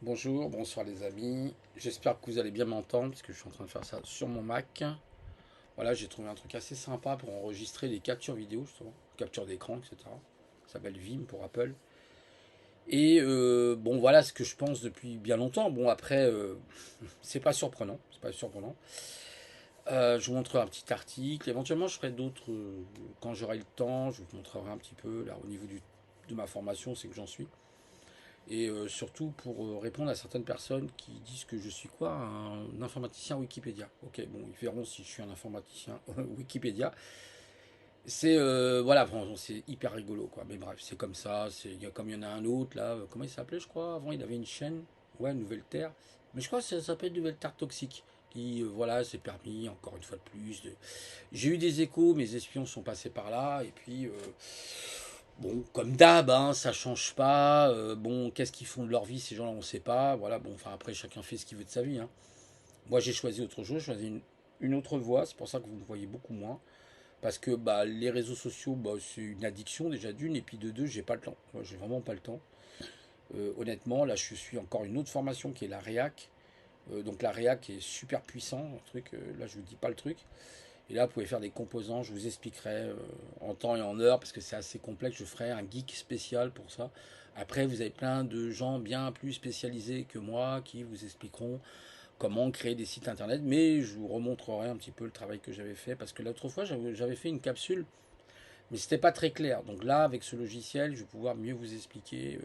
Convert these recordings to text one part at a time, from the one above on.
Bonjour, bonsoir les amis. J'espère que vous allez bien m'entendre parce que je suis en train de faire ça sur mon Mac. Voilà, j'ai trouvé un truc assez sympa pour enregistrer les captures vidéo, justement, capture d'écran, etc. Ça s'appelle Vim pour Apple. Et bon, voilà ce que je pense depuis bien longtemps. Bon, après, c'est pas surprenant, c'est pas surprenant. Je vous montrerai un petit article. Éventuellement, je ferai d'autres quand j'aurai le temps. Je vous montrerai un petit peu là au niveau de ma formation, c'est que j'en suis. Et surtout pour répondre à certaines personnes qui disent que je suis quoi, un informaticien Wikipédia. Ok, bon, ils verront si je suis un informaticien Wikipédia. C'est voilà, c'est hyper rigolo quoi. Mais bref, c'est comme ça. Comme il y en a un autre là, comment il s'appelait, je crois. Avant, il avait une chaîne, ouais, Nouvelle Terre. Mais je crois que ça s'appelle Nouvelle Terre Toxique. Qui voilà, c'est permis encore une fois de plus. J'ai eu des échos, mes espions sont passés par là et puis bon, comme d'hab, hein, ça change pas. Bon, qu'est-ce qu'ils font de leur vie, ces gens-là, on ne sait pas. Voilà, bon, enfin, après, chacun fait ce qu'il veut de sa vie. Hein. Moi, j'ai choisi autre chose, j'ai choisi une autre voie. C'est pour ça que vous me voyez beaucoup moins. Parce que bah, les réseaux sociaux, bah, c'est une addiction déjà d'une, et puis de deux, j'ai pas le temps. Moi, j'ai vraiment pas le temps. Honnêtement, là, je suis encore une autre formation qui est la REAC. Donc la REAC est super puissant, un truc. Là, je vous dis pas le truc. Et là, vous pouvez faire des composants, je vous expliquerai en temps et en heure, parce que c'est assez complexe, je ferai un geek spécial pour ça. Après, vous avez plein de gens bien plus spécialisés que moi qui vous expliqueront comment créer des sites internet, mais je vous remontrerai un petit peu le travail que j'avais fait, parce que l'autre fois, j'avais fait une capsule, mais c'était pas très clair. Donc là, avec ce logiciel, je vais pouvoir mieux vous expliquer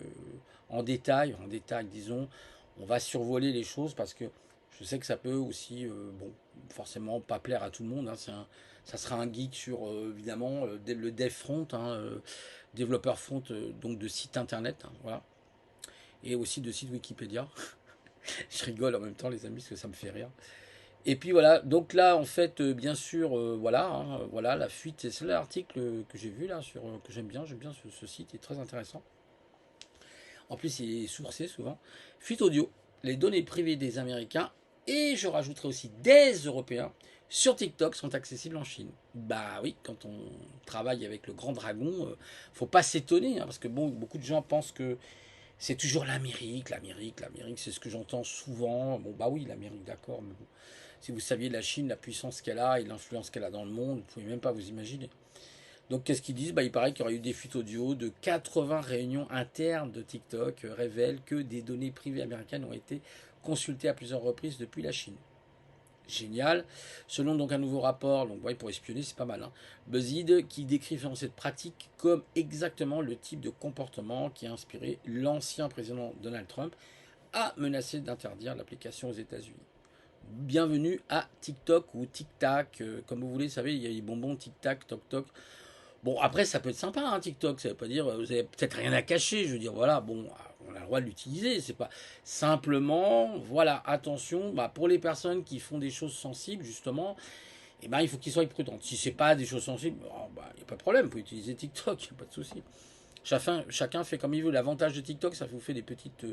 en détail, disons. On va survoler les choses parce que je sais que ça peut aussi, bon, forcément pas plaire à tout le monde. Hein. Ça sera un geek sur, évidemment, le dev front, hein, développeur front, donc de site internet, hein, voilà. Et aussi de site Wikipédia. Je rigole en même temps, les amis, parce que ça me fait rire. Et puis voilà, donc là, en fait, bien sûr, voilà, hein, voilà, la fuite, c'est l'article que j'ai vu là, que j'aime bien ce site, il est très intéressant. En plus, il est sourcé souvent. Fuite audio, les données privées des Américains, et je rajouterai aussi des Européens, sur TikTok sont accessibles en Chine. Bah oui, quand on travaille avec le grand dragon, faut pas s'étonner, hein, parce que bon, beaucoup de gens pensent que c'est toujours l'Amérique, c'est ce que j'entends souvent. Bon, bah oui, l'Amérique, d'accord, mais bon, si vous saviez la Chine, la puissance qu'elle a et l'influence qu'elle a dans le monde, vous ne pouvez même pas vous imaginer. Donc qu'est-ce qu'ils disent? Bah, il paraît qu'il y aurait eu des fuites audio de 80 réunions internes de TikTok révèlent que des données privées américaines ont été consultées à plusieurs reprises depuis la Chine. Génial. Selon donc un nouveau rapport, donc ouais, pour espionner, c'est pas mal. Hein, BuzzFeed qui décrit cette pratique comme exactement le type de comportement qui a inspiré l'ancien président Donald Trump à menacer d'interdire l'application aux États-Unis. Bienvenue à TikTok ou TikTok, comme vous voulez, vous savez, il y a les bonbons TikTok, Tok Tok. Bon, après, ça peut être sympa, hein, TikTok. Ça veut pas dire, vous avez peut-être rien à cacher. Je veux dire, voilà, bon, on a le droit de l'utiliser. C'est pas simplement, voilà, attention, bah, pour les personnes qui font des choses sensibles, justement, eh ben, il faut qu'ils soient prudents. Si c'est pas des choses sensibles, oh, bah, il n'y a pas de problème. Vous pouvez utiliser TikTok, il n'y a pas de souci. Chacun fait comme il veut. L'avantage de TikTok, ça vous fait des petites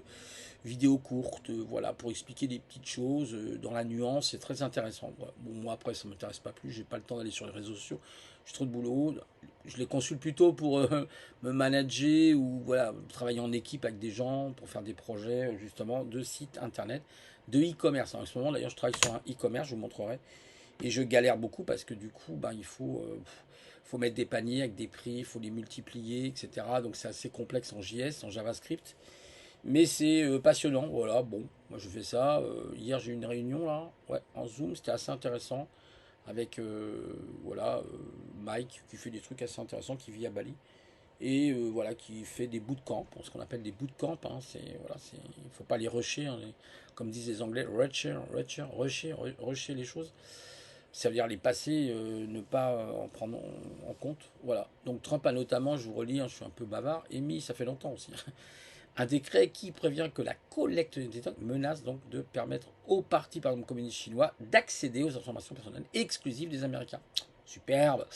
vidéos courtes, voilà, pour expliquer des petites choses dans la nuance. C'est très intéressant. Voilà. Bon, moi, après, ça ne m'intéresse pas plus. J'ai pas le temps d'aller sur les réseaux sociaux. J'ai trop de boulot. Je les consulte plutôt pour me manager ou voilà, travailler en équipe avec des gens pour faire des projets justement de sites internet, de e-commerce. En ce moment, d'ailleurs, je travaille sur un e-commerce, je vous montrerai. Et je galère beaucoup parce que du coup, ben, faut mettre des paniers avec des prix, il faut les multiplier, etc. Donc c'est assez complexe en JS, en JavaScript. Mais c'est passionnant, voilà, bon, moi je fais ça. Hier j'ai eu une réunion là, ouais, en Zoom, c'était assez intéressant. Avec voilà, Mike qui fait des trucs assez intéressants, qui vit à Bali. Et voilà, qui fait des bootcamps, ce qu'on appelle des bootcamps. Hein, voilà, il ne faut pas les rusher, hein, comme disent les Anglais, rusher les choses. Ça veut dire les passer, ne pas en prendre en compte. Voilà. Donc Trump a notamment, je vous relis, hein, je suis un peu bavard, émis, ça fait longtemps aussi, un décret qui prévient que la collecte des données menace donc de permettre aux partis, par exemple communistes chinois, d'accéder aux informations personnelles exclusives des Américains. Superbe.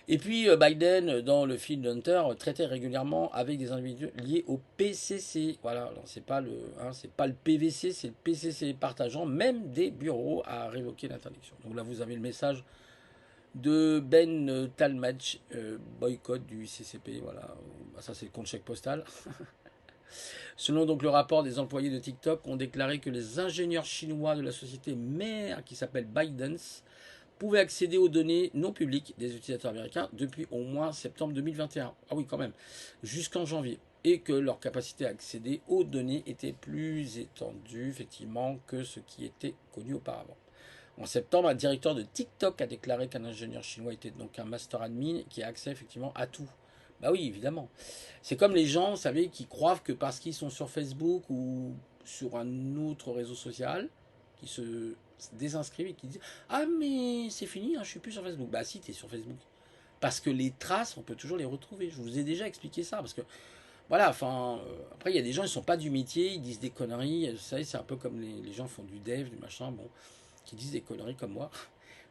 Et puis Biden, dans le film Hunter, traitait régulièrement avec des individus liés au PCC. Voilà, alors c'est pas le PVC, c'est le PCC, partageant même des bureaux à révoquer l'interdiction. Donc là, vous avez le message de Ben Talmadge, boycott du CCP. Voilà, ça c'est le compte chèque postal. Selon donc le rapport des employés de TikTok, ont déclaré que les ingénieurs chinois de la société mère qui s'appelle ByteDance pouvaient accéder aux données non publiques des utilisateurs américains depuis au moins septembre 2021. Ah oui, quand même, jusqu'en janvier. Et que leur capacité à accéder aux données était plus étendue, effectivement, que ce qui était connu auparavant. En septembre, un directeur de TikTok a déclaré qu'un ingénieur chinois était donc un master admin qui a accès effectivement à tout. Bah oui, évidemment. C'est comme les gens, vous savez, qui croient que parce qu'ils sont sur Facebook ou sur un autre réseau social, qui se désinscrivent et qui disent ah mais c'est fini, hein, je suis plus sur Facebook. Bah si, tu es sur Facebook. Parce que les traces, on peut toujours les retrouver. Je vous ai déjà expliqué ça. Parce que voilà, enfin, après il y a des gens, ils sont pas du métier, ils disent des conneries. Vous savez, c'est un peu comme les gens font du dev, du machin, bon, qui disent des conneries comme moi.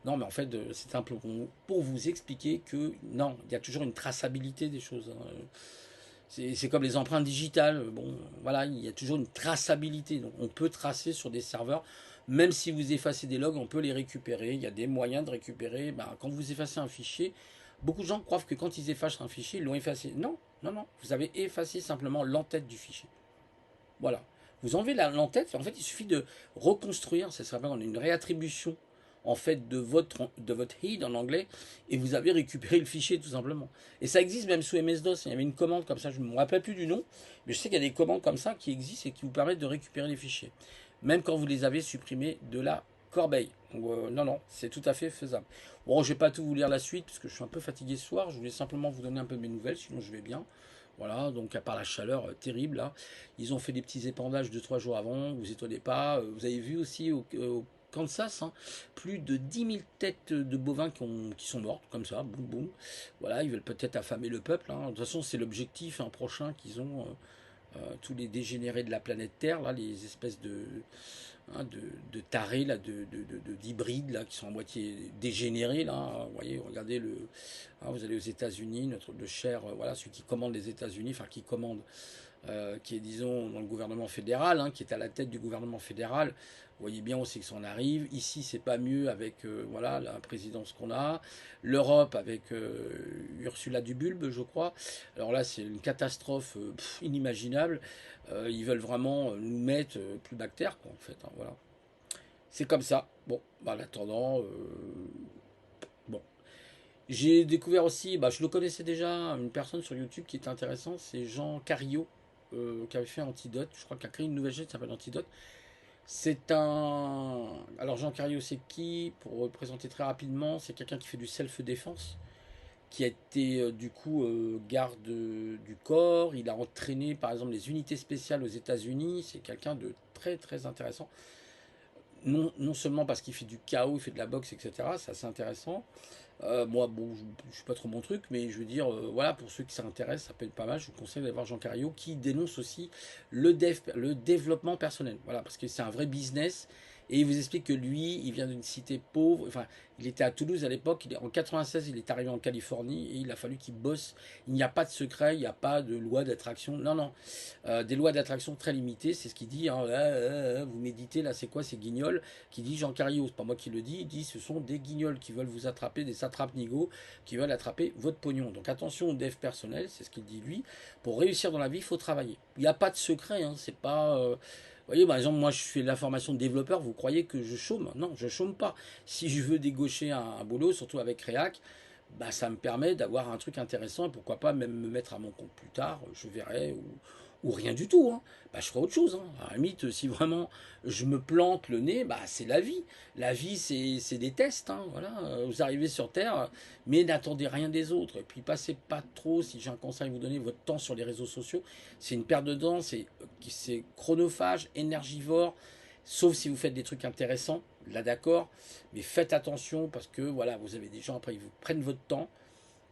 Non, mais en fait, c'est simple pour vous expliquer que non, il y a toujours une traçabilité des choses. Hein. C'est comme les empreintes digitales. Bon, voilà, il y a toujours une traçabilité. Donc, on peut tracer sur des serveurs. Même si vous effacez des logs, on peut les récupérer. Il y a des moyens de récupérer. Ben, quand vous effacez un fichier, beaucoup de gens croient que quand ils effacent un fichier, ils l'ont effacé. Non, non, non. Vous avez effacé simplement l'entête du fichier. Voilà. Vous enlevez l'entête. En fait, il suffit de reconstruire. Ça s'appelle une réattribution en fait de votre head en anglais, et vous avez récupéré le fichier tout simplement. Et ça existe même sous MS-DOS. Il y avait une commande comme ça, je ne me rappelle plus du nom, mais je sais qu'il y a des commandes comme ça qui existent et qui vous permettent de récupérer les fichiers, même quand vous les avez supprimés de la corbeille. Donc, non, non, c'est tout à fait faisable. Bon, je ne vais pas tout vous lire la suite parce que je suis un peu fatigué ce soir. Je voulais simplement vous donner un peu mes nouvelles, sinon je vais bien. Voilà, donc à part la chaleur terrible, là, ils ont fait des petits épandages 2-3 jours avant, vous étonnez pas. Vous avez vu aussi au Kansas, hein, plus de 10 000 têtes de bovins qui sont mortes, comme ça, boum boum. Voilà, ils veulent peut-être affamer le peuple. Hein. De toute façon, c'est l'objectif prochain qu'ils ont, tous les dégénérés de la planète Terre, là, les espèces de tarés, là, d'hybrides, là, qui sont à moitié dégénérés, là. Hein. Vous voyez, regardez vous allez aux États-Unis, le cher, voilà, celui qui commande les États-Unis, enfin qui commande, qui est, disons, dans le gouvernement fédéral, hein, qui est à la tête du gouvernement fédéral. Vous voyez bien aussi que ça en arrive. Ici, c'est pas mieux avec voilà, la présidence qu'on a. L'Europe avec Ursula Dubulbe, je crois. Alors là, c'est une catastrophe inimaginable. Ils veulent vraiment nous mettre plus bactères, quoi, en fait. Hein, voilà. C'est comme ça. Bon, bah, en attendant, bon. J'ai découvert aussi, bah, je le connaissais déjà, une personne sur YouTube qui est intéressante, c'est Jean Carillo, qui avait fait Antidote. Je crois qu'il a créé une nouvelle chaîne qui s'appelle Antidote. C'est un. Alors Jean Carillo, c'est qui? Pour représenter très rapidement, c'est quelqu'un qui fait du self-défense, qui a été du coup garde du corps. Il a entraîné par exemple les unités spéciales aux États-Unis. C'est quelqu'un de très très intéressant. Non seulement parce qu'il fait du chaos, il fait de la boxe, etc. C'est assez intéressant. Moi, bon, je ne suis pas trop mon truc, mais je veux dire, voilà, pour ceux qui s'intéressent, ça peut être pas mal. Je vous conseille d'aller voir Jean Carillo qui dénonce aussi le développement personnel. Voilà, parce que c'est un vrai business. Et il vous explique que lui, il vient d'une cité pauvre. Enfin, il était à Toulouse à l'époque. En 96, il est arrivé en Californie et il a fallu qu'il bosse. Il n'y a pas de secret, il n'y a pas de loi d'attraction. Non, non. Des lois d'attraction très limitées, c'est ce qu'il dit. Hein. Vous méditez, là, c'est quoi ces guignols? Qui dit Jean Carillo, c'est pas moi qui le dis. Il dit ce sont des guignols qui veulent vous attraper, des satrapes nigauds qui veulent attraper votre pognon. Donc attention au dev personnel, c'est ce qu'il dit lui. Pour réussir dans la vie, il faut travailler. Il n'y a pas de secret, hein. C'est pas. Vous voyez, par exemple, moi je fais de la formation de développeur, vous croyez que je chôme? Non, je chôme pas. Si je veux dégaucher un boulot, surtout avec React, bah, ça me permet d'avoir un truc intéressant et pourquoi pas même me mettre à mon compte plus tard, je verrai, ou rien du tout. Hein. Bah, je ferai autre chose. Hein. À la limite, si vraiment je me plante le nez, bah, c'est la vie. La vie, c'est des tests. Hein, voilà. Vous arrivez sur Terre, mais n'attendez rien des autres. Et puis, passez pas trop, si j'ai un conseil à vous donner, votre temps sur les réseaux sociaux. C'est une perte de temps, c'est chronophage, énergivore, sauf si vous faites des trucs intéressants, là d'accord, mais faites attention parce que voilà, vous avez des gens après, ils vous prennent votre temps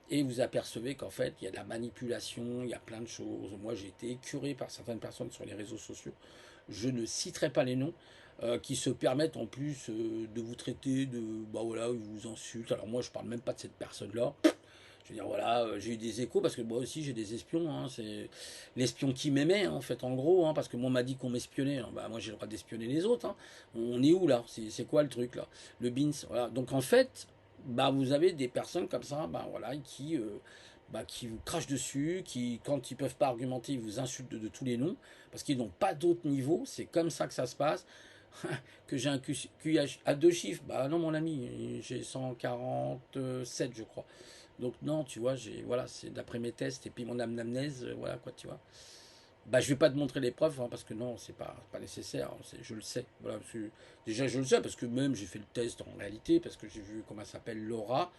et vous apercevez qu'en fait, il y a de la manipulation, il y a plein de choses. Moi, j'ai été écœuré par certaines personnes sur les réseaux sociaux, je ne citerai pas les noms, qui se permettent en plus de vous traiter de, bah voilà, ils vous insultent. Alors moi, je parle même pas de cette personne-là. Je veux dire, voilà, j'ai eu des échos parce que moi aussi j'ai des espions. Hein, c'est l'espion qui m'aimait, hein, en fait, en gros, hein, parce que moi on m'a dit qu'on m'espionnait. Alors, bah, moi j'ai le droit d'espionner les autres. Hein. On est où là? C'est quoi le truc là? Le BINS, voilà. Donc en fait, bah, vous avez des personnes comme ça, bah, voilà, qui bah, qui vous crachent dessus, qui, quand ils peuvent pas argumenter, ils vous insultent de tous les noms, parce qu'ils n'ont pas d'autre niveau, c'est comme ça que ça se passe. Que j'ai un QH à 2 chiffres, bah non mon ami, j'ai 147 je crois. Donc non, tu vois, voilà, c'est d'après mes tests et puis mon anamnèse, voilà quoi, tu vois. Bah, je vais pas te montrer les preuves hein, parce que non, c'est pas nécessaire. Je le sais. Voilà, déjà, je le sais parce que même j'ai fait le test en réalité parce que j'ai vu comment elle s'appelle Laura,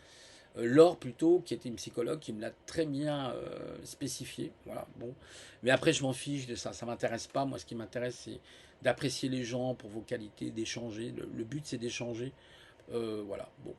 Laure plutôt, qui était une psychologue qui me l'a très bien spécifié. Voilà, bon. Mais après, je m'en fiche de ça. Ça m'intéresse pas. Moi, ce qui m'intéresse, c'est d'apprécier les gens pour vos qualités, d'échanger. Le but, c'est d'échanger. Voilà, bon.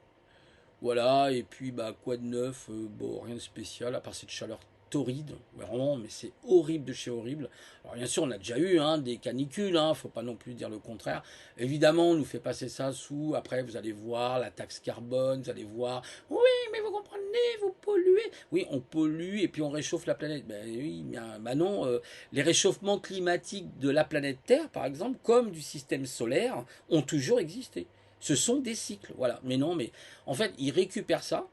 Voilà, et puis bah quoi de neuf, bon, rien de spécial, à part cette chaleur torride, vraiment, mais c'est horrible de chez horrible. Alors bien sûr, on a déjà eu hein, des canicules, hein, faut pas non plus dire le contraire. Évidemment, on nous fait passer ça sous, après vous allez voir la taxe carbone, vous allez voir, oui, mais vous comprenez, vous polluez. Oui, on pollue et puis on réchauffe la planète. Ben oui, ben non, les réchauffements climatiques de la planète Terre, par exemple, comme du système solaire, ont toujours existé. Ce sont des cycles, voilà. Mais non, mais en fait, ils récupèrent ça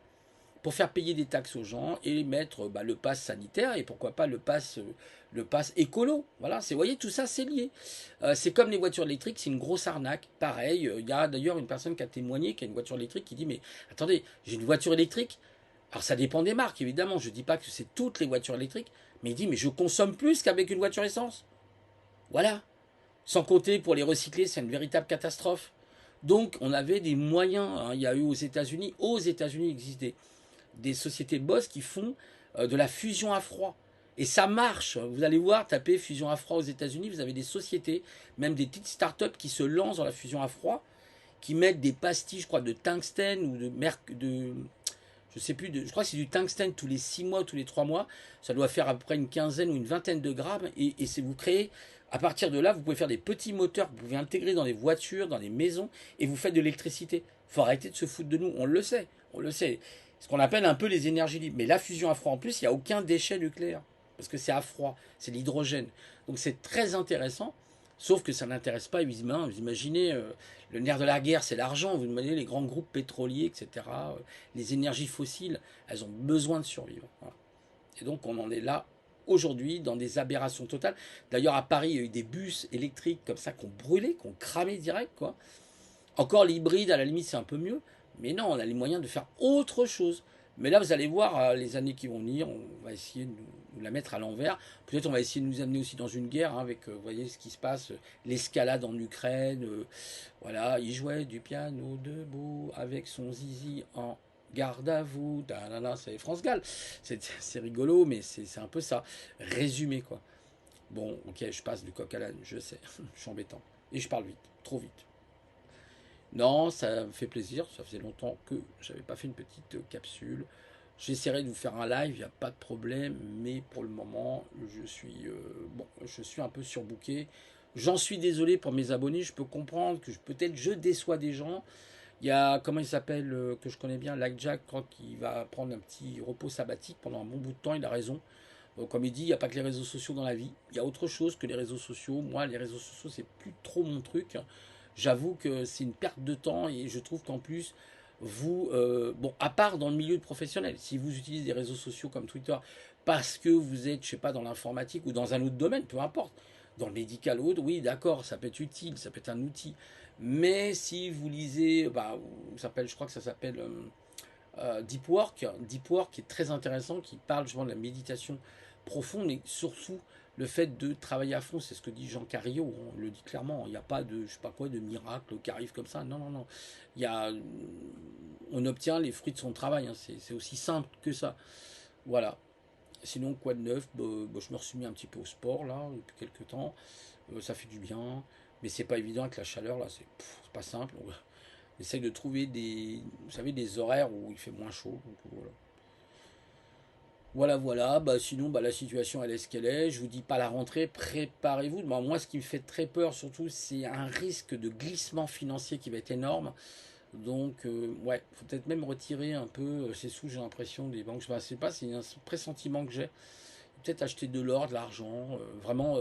pour faire payer des taxes aux gens et mettre bah, le pass sanitaire et pourquoi pas le pass écolo. Voilà, vous voyez, tout ça c'est lié. C'est comme les voitures électriques, c'est une grosse arnaque. Pareil, il y a d'ailleurs une personne qui a témoigné qui a une voiture électrique qui dit mais attendez, j'ai une voiture électrique. Alors ça dépend des marques évidemment, je ne dis pas que c'est toutes les voitures électriques, mais il dit mais je consomme plus qu'avec une voiture essence. Voilà. Sans compter pour les recycler, c'est une véritable catastrophe. Donc on avait des moyens. Hein. Il y a eu aux États-Unis il existe des sociétés boss qui font de la fusion à froid. Et ça marche. Vous allez voir, tapez fusion à froid aux États-Unis, vous avez des sociétés, même des petites startups qui se lancent dans la fusion à froid, qui mettent des pastilles, je crois, de tungstène ou de je sais plus, je crois que c'est du tungstène tous les 6 mois, tous les 3 mois. Ça doit faire à peu près une quinzaine ou une vingtaine de grammes. Et c'est vous créez, à partir de là, vous pouvez faire des petits moteurs que vous pouvez intégrer dans les voitures, dans les maisons, et vous faites de l'électricité. Faut arrêter de se foutre de nous. On le sait. On le sait. Ce qu'on appelle un peu les énergies libres. Mais la fusion à froid en plus, il n'y a aucun déchet nucléaire. Parce que c'est à froid. C'est l'hydrogène. Donc c'est très intéressant. Sauf que ça n'intéresse pas, évidemment. Vous imaginez, le nerf de la guerre, c'est l'argent. Vous imaginez les grands groupes pétroliers, etc. Les énergies fossiles, elles ont besoin de survivre. Voilà. Et donc, on en est là aujourd'hui dans des aberrations totales. D'ailleurs, à Paris, il y a eu des bus électriques comme ça qui ont brûlé, qui ont cramé direct, quoi. Encore l'hybride, à la limite, c'est un peu mieux. Mais non, on a les moyens de faire autre chose. Mais là, vous allez voir, les années qui vont venir, on va essayer de nous la mettre à l'envers. Peut-être on va essayer de nous amener aussi dans une guerre, hein, avec, vous voyez ce qui se passe, l'escalade en Ukraine. Voilà, il jouait du piano debout avec son zizi en garde à vous. C'est France Gall. C'est rigolo, mais c'est un peu ça. Résumé, quoi. Bon, ok, je passe du coq à l'âne, je sais. Je suis embêtant. Et je parle vite, trop vite. Non, ça me fait plaisir. Ça faisait longtemps que j'avais pas fait une petite capsule. J'essaierai de vous faire un live, il n'y a pas de problème, mais pour le moment, je suis un peu surbooké. J'en suis désolé pour mes abonnés. Je peux comprendre que peut-être je déçois des gens. Il y a, comment il s'appelle, que je connais bien, Like Jack, quand il va prendre un petit repos sabbatique pendant un bon bout de temps, il a raison. Comme il dit, il n'y a pas que les réseaux sociaux dans la vie. Il y a autre chose que les réseaux sociaux. Moi, les réseaux sociaux, c'est plus trop mon truc. J'avoue que c'est une perte de temps et je trouve qu'en plus, vous, bon, à part dans le milieu professionnel, si vous utilisez des réseaux sociaux comme Twitter parce que vous êtes, je sais pas, dans l'informatique ou dans un autre domaine, peu importe, dans le médical ou autre, oui, d'accord, ça peut être utile, ça peut être un outil. Mais si vous lisez, bah, je crois que ça s'appelle Deep Work est très intéressant, qui parle justement de la méditation profonde et surtout le fait de travailler à fond, c'est ce que dit Jean Carillo, on le dit clairement, il n'y a pas de, je sais pas quoi, de miracle qui arrive comme ça, non, non, non, il y a, on obtient les fruits de son travail, hein. C'est aussi simple que ça, voilà. Sinon, quoi de neuf, je me suis mis un petit peu au sport là, depuis quelques temps, ça fait du bien, mais c'est pas évident avec la chaleur là, c'est pas simple, on essaye de trouver des, vous savez, des horaires où il fait moins chaud, donc voilà. Voilà, voilà. Bah, sinon, bah, la situation elle est ce qu'elle est. Je vous dis pas la rentrée, préparez-vous. Bah, moi, ce qui me fait très peur, surtout, c'est un risque de glissement financier qui va être énorme. Donc, ouais, faut peut-être même retirer un peu ces sous, j'ai l'impression, des banques. Je ne sais pas, c'est un pressentiment que j'ai. Peut-être acheter de l'or, de l'argent, vraiment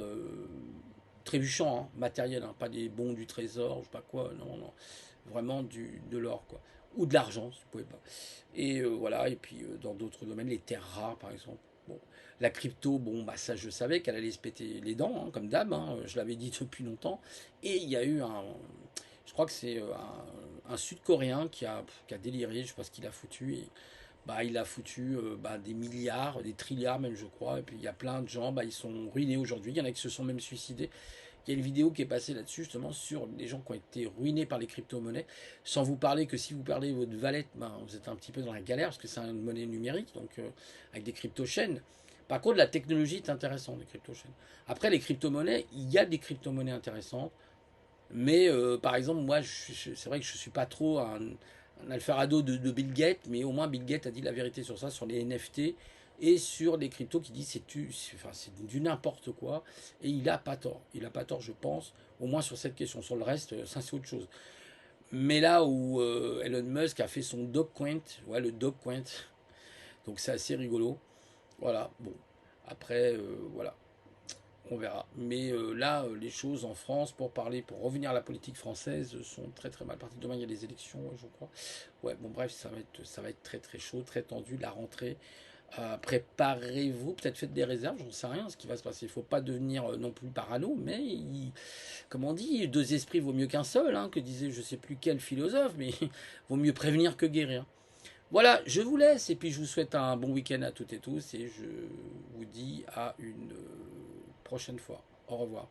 trébuchant, hein, matériel, hein, pas des bons du trésor, je sais pas quoi, non, non. Vraiment de l'or, quoi. ou de l'argent, si vous pouvez pas. Et voilà, et puis dans d'autres domaines, les terres rares par exemple. Bon, la crypto, bon, bah ça je savais qu'elle allait se péter les dents, hein, comme d'hab, hein, je l'avais dit depuis longtemps. Et il y a eu je crois que c'est un Sud-Coréen qui a déliré, je sais pas ce qu'il a foutu, et bah, il a foutu bah, des milliards, des trilliards même je crois, et puis il y a plein de gens, bah, ils sont ruinés aujourd'hui, il y en a qui se sont même suicidés. Il y a une vidéo qui est passée là-dessus, justement, sur les gens qui ont été ruinés par les crypto-monnaies. Sans vous parler que si vous parlez votre valette, ben, vous êtes un petit peu dans la galère, parce que c'est une monnaie numérique, donc avec des crypto-chaînes. Par contre, la technologie est intéressante, les crypto-chaînes. Après, les crypto-monnaies, il y a des crypto-monnaies intéressantes. Mais par exemple, moi, c'est vrai que je ne suis pas trop un alfarado de Bill Gates, mais au moins Bill Gates a dit la vérité sur ça, sur les NFT et sur les cryptos qui dit enfin, c'est du n'importe quoi. Et il n'a pas tort. Il n'a pas tort, je pense, au moins sur cette question. Sur le reste, ça c'est autre chose. Mais là où Elon Musk a fait son Dogecoin, ouais, le Dogecoin, donc c'est assez rigolo. Voilà, bon. Après, voilà. On verra. Mais là, les choses en France, pour revenir à la politique française, sont très très mal parties. Demain, il y a les élections, je crois. Ouais, bon, bref, ça va être très très chaud, très tendu. La rentrée, préparez-vous, peut-être faites des réserves, j'en sais rien ce qui va se passer. Il ne faut pas devenir non plus parano, mais comme on dit, deux esprits vaut mieux qu'un seul, hein, que disait je sais plus quel philosophe, mais vaut mieux prévenir que guérir. Voilà, je vous laisse et puis je vous souhaite un bon week-end à toutes et tous et je vous dis à une prochaine fois. Au revoir.